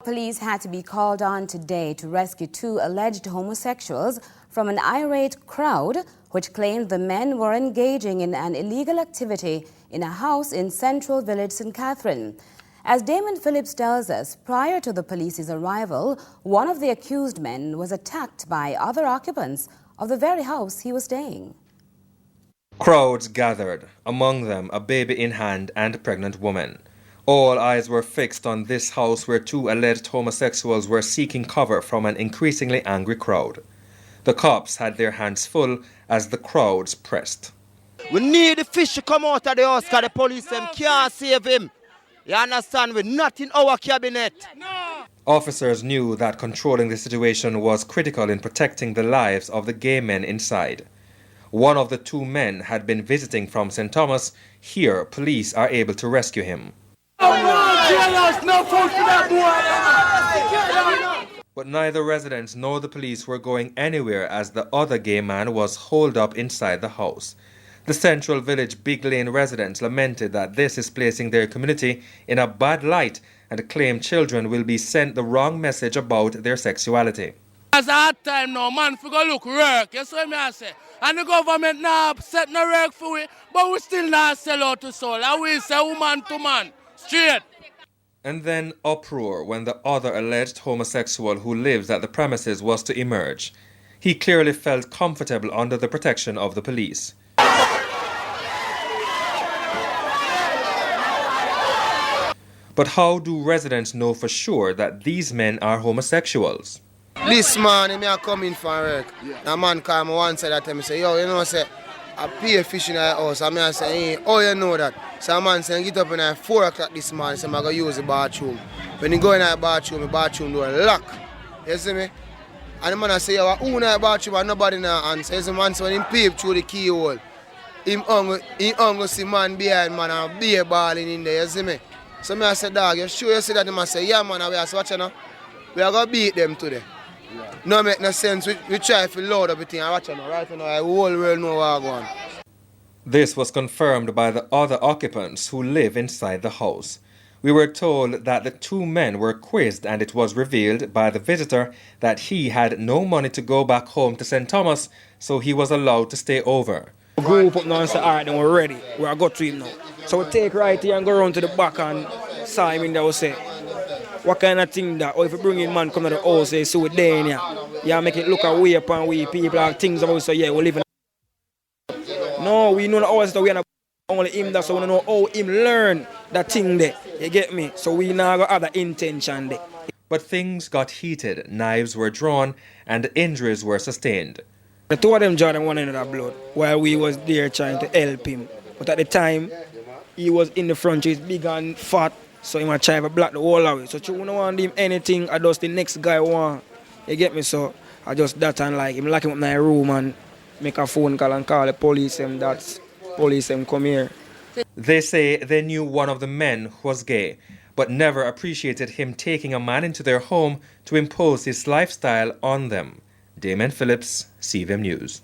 police had to be called on today to rescue two alleged homosexuals from an irate crowd which claimed the men were engaging in an illegal activity in a house in Central Village, St. Catherine. As Damon Phillips tells us, prior to the police's arrival, one of the accused men was attacked by other occupants of the very house he was staying. Crowds gathered, among them a baby in hand and a pregnant woman. All eyes were fixed on this house where two alleged homosexuals were seeking cover from an increasingly angry crowd. The cops had their hands full as the crowds pressed. We need the fish to come out of the house because the police can't save him. You understand? We're not in our cabinet. No. Officers knew that controlling the situation was critical in protecting the lives of the gay men inside. One of the two men had been visiting from St. Thomas. Here, police are able to rescue him. But neither residents nor the police were going anywhere as the other gay man was holed up inside the house. The Central Village Big Lane residents lamented that this is placing their community in a bad light and claim children will be sent the wrong message about their sexuality. It's a hard time now, man, for go look work, you see what I say? And the government now set no work for it, but we still not sell out to soul. I will say woman to man, straight. And then uproar when the other alleged homosexual who lives at the premises was to emerge. He clearly felt comfortable under the protection of the police. But how do residents know for sure that these men are homosexuals? This man, he come in for work. A man called me one side that time, say, yo, you know, say, I pay fish in the house. And I say, hey, oh, you know that? So a man say, get up in 4 o'clock this morning, so I'm going to use the bathroom. When he go in the bathroom door lock. You see me? And the man say, yo, who in the bathroom and nobody in the answer. You see, man, so when he peep through the keyhole, he hung see man behind man and be balling in there, you see me? So I say, dog, you sure you see that? He say, yeah, man, we are watching now. We are going to beat them today. Yeah. No make no sense. We try to load everything and watch now. Right now, the whole world know what going on. This was confirmed by the other occupants who live inside the house. We were told that the two men were quizzed and it was revealed by the visitor that he had no money to go back home to St. Thomas, so he was allowed to stay over. We group up now and say, all right, then we're ready. We are go to him now. So we take right here and go around to the back and saw him in there. We say, what kind of thing that? Or if you bring in man come to the house, say, so we're there in here. Yeah, make it look away upon we people have things about, so yeah, we live in. No, we know the hours that we are only him that, so we don't know how him learn that thing there. You get me? So we now got other intention there. But things got heated, knives were drawn, and injuries were sustained. The two of them draw them one another blood while we was there trying to help him. But at the time, he was in the front, he's big and fat, so he might try to block the whole away. So you don't want him anything, I just the next guy want. You get me? So I just that and like him lock him up in my room and make a phone call and call the police and that's police and come here. They say they knew one of the men was gay, but never appreciated him taking a man into their home to impose his lifestyle on them. Damon Phillips, CVM News.